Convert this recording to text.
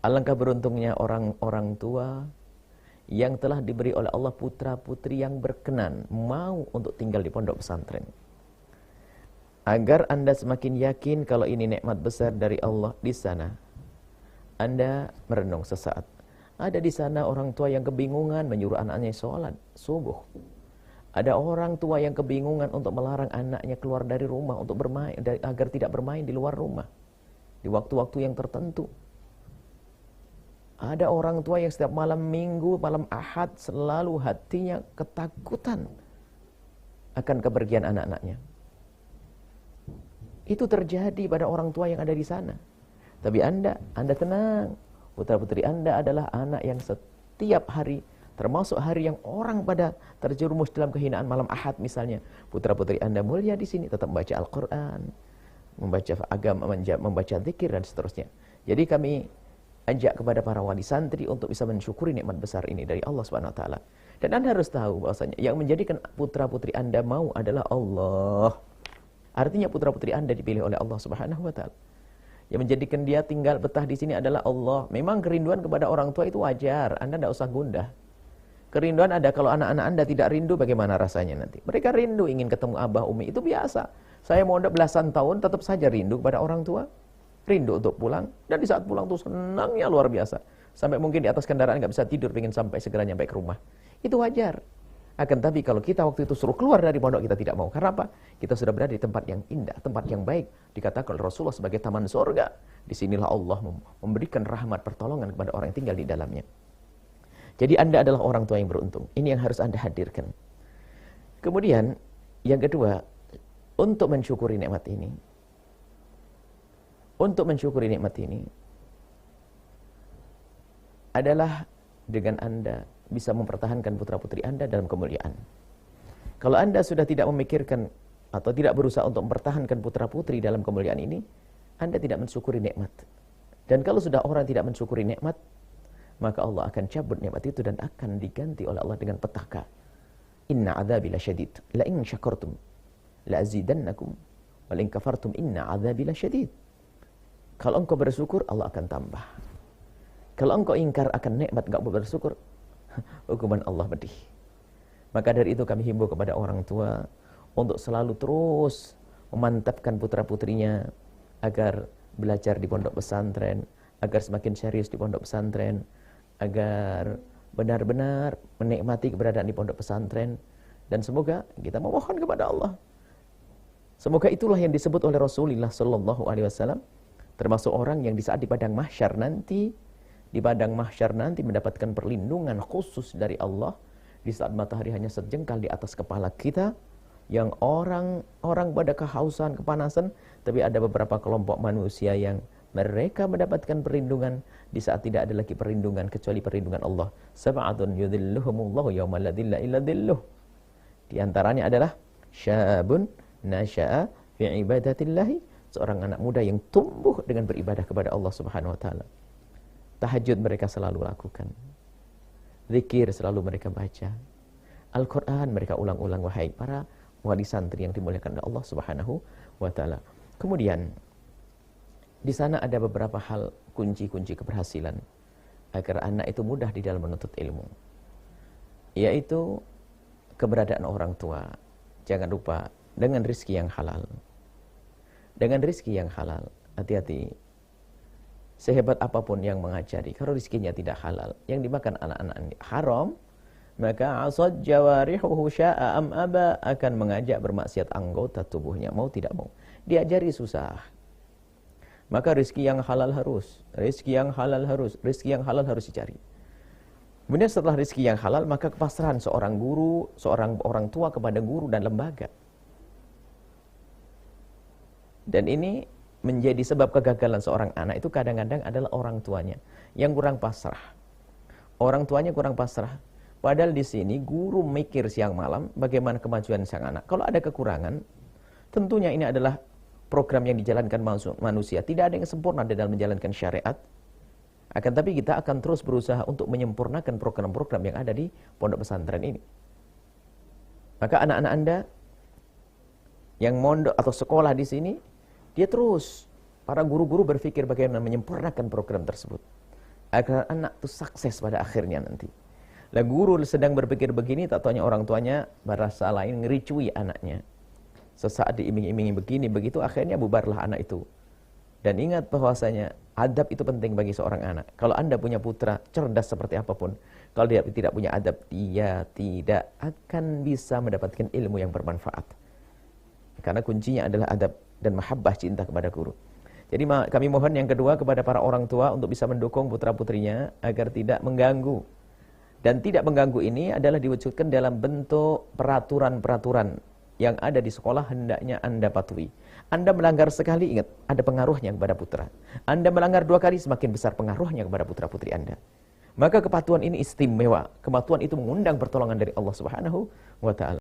Alangkah beruntungnya orang-orang tua yang telah diberi oleh Allah putra-putri yang berkenan mau untuk tinggal di pondok pesantren. Agar Anda semakin yakin kalau ini nikmat besar dari Allah di sana, Anda merenung sesaat. Ada di sana orang tua yang kebingungan menyuruh anaknya sholat subuh. Ada orang tua yang kebingungan untuk melarang anaknya keluar dari rumah untuk bermain, agar tidak bermain di luar rumah di waktu-waktu yang tertentu. Ada orang tua yang setiap malam minggu, malam ahad selalu hatinya ketakutan akan kepergian anak-anaknya. Itu terjadi pada orang tua yang ada di sana. Tapi Anda tenang. Putra-putri Anda adalah anak yang setiap hari, termasuk hari yang orang pada terjerumus dalam kehinaan malam ahad misalnya. Putra-putri Anda mulia di sini, tetap membaca Al-Quran, membaca agama, membaca zikir dan seterusnya. Jadi kami ajak kepada para wali santri untuk bisa mensyukuri nikmat besar ini dari Allah Subhanahu wa taala. Dan Anda harus tahu bahwasanya yang menjadikan putra-putri Anda mau adalah Allah. Artinya putra-putri Anda dipilih oleh Allah Subhanahu wa taala. Yang menjadikan dia tinggal betah di sini adalah Allah. Memang kerinduan kepada orang tua itu wajar, Anda tidak usah gundah. Kerinduan ada, kalau anak-anak Anda tidak rindu bagaimana rasanya nanti? Mereka rindu ingin ketemu abah umi, itu biasa. Saya mondok belasan tahun tetap saja rindu kepada orang tua. Rindu untuk pulang, dan di saat pulang tuh senangnya luar biasa. Sampai mungkin di atas kendaraan nggak bisa tidur, ingin sampai segera nyampe ke rumah. Itu wajar. Akan tapi kalau kita waktu itu suruh keluar dari pondok, kita tidak mau. Karena apa? Kita sudah berada di tempat yang indah, tempat yang baik. Dikatakan oleh Rasulullah sebagai taman surga. Disinilah Allah memberikan rahmat pertolongan kepada orang yang tinggal di dalamnya. Jadi Anda adalah orang tua yang beruntung. Ini yang harus Anda hadirkan. Kemudian, yang kedua, untuk mensyukuri nikmat ini. Untuk mensyukuri nikmat ini adalah dengan Anda bisa mempertahankan putra-putri Anda dalam kemuliaan. Kalau Anda sudah tidak memikirkan atau tidak berusaha untuk mempertahankan putra-putri dalam kemuliaan ini, Anda tidak mensyukuri nikmat. Dan kalau sudah orang tidak mensyukuri nikmat, maka Allah akan cabut nikmat itu dan akan diganti oleh Allah dengan petaka. Inna adzabi lasyadid, la in syakartum la azidannakum wa la in kafartum inna adzabi lasyadid. Kalau engkau bersyukur, Allah akan tambah. Kalau engkau ingkar akan nikmat, enggak bersyukur, hukuman Allah pedih. Maka dari itu kami himbau kepada orang tua untuk selalu terus memantapkan putra-putrinya agar belajar di pondok pesantren, agar semakin serius di pondok pesantren, agar benar-benar menikmati keberadaan di pondok pesantren. Dan semoga kita memohon kepada Allah. Semoga itulah yang disebut oleh Rasulullah sallallahu alaihi wasallam, termasuk orang yang di saat di padang mahsyar nanti, mendapatkan perlindungan khusus dari Allah di saat matahari hanya sejengkal di atas kepala kita, yang orang pada kehausan, kepanasan, tapi ada beberapa kelompok manusia yang mereka mendapatkan perlindungan di saat tidak ada lagi perlindungan kecuali perlindungan Allah. Sab'atun yudhilluhumullahu yawma la dhilla illa dhilluh. Di antaranya adalah syabun nasya'a fi ibadatillahi, seorang anak muda yang tumbuh dengan beribadah kepada Allah Subhanahu wa taala. Tahajud mereka selalu lakukan. Zikir selalu mereka baca. Al-Qur'an mereka ulang-ulang, wahai para wali santri yang dimuliakan oleh Allah Subhanahu wa taala. Kemudian di sana ada beberapa hal kunci-kunci keberhasilan agar anak itu mudah di dalam menuntut ilmu. Yaitu keberadaan orang tua. Jangan lupa dengan rezeki yang halal. Dengan rezeki yang halal, hati-hati. Sehebat apapun yang mengajari, kalau rezekinya tidak halal, yang dimakan anak-anak haram, maka asad jawarihuhu sya'a am aba, akan mengajak bermaksiat anggota tubuhnya, mau tidak mau. Diajari susah. Maka rezeki yang halal harus dicari. Kemudian setelah rezeki yang halal, maka kepasrahan seorang guru, seorang orang tua kepada guru dan lembaga. Dan ini menjadi sebab kegagalan seorang anak itu kadang-kadang adalah orang tuanya yang kurang pasrah. Orang tuanya kurang pasrah. Padahal di sini guru mikir siang malam bagaimana kemajuan sang anak. Kalau ada kekurangan, tentunya ini adalah program yang dijalankan manusia. Tidak ada yang sempurna di dalam menjalankan syariat. Akan tapi kita akan terus berusaha untuk menyempurnakan program-program yang ada di pondok pesantren ini. Maka anak-anak Anda yang mondok atau sekolah di sini, dia terus, para guru-guru berpikir bagaimana menyempurnakan program tersebut. agar anak itu sukses pada akhirnya nanti. Lah guru sedang berpikir begini, tak taunya orang tuanya berasa lain ngericui anaknya. Sesaat diiming-imingi begini begitu, akhirnya bubarlah anak itu. Dan ingat bahwasanya adab itu penting bagi seorang anak. Kalau Anda punya putra cerdas seperti apapun, kalau dia tidak punya adab, dia tidak akan bisa mendapatkan ilmu yang bermanfaat. Karena kuncinya adalah adab dan mahabbah, cinta kepada guru. Jadi kami mohon yang kedua kepada para orang tua untuk bisa mendukung putra-putrinya agar tidak mengganggu. Dan tidak mengganggu ini adalah diwujudkan dalam bentuk peraturan-peraturan yang ada di sekolah, hendaknya Anda patuhi. Anda melanggar sekali, ingat, ada pengaruhnya kepada putra. Anda melanggar 2 kali, semakin besar pengaruhnya kepada putra-putri Anda. Maka kepatuhan ini istimewa. Kepatuhan itu mengundang pertolongan dari Allah Subhanahu wa ta'ala.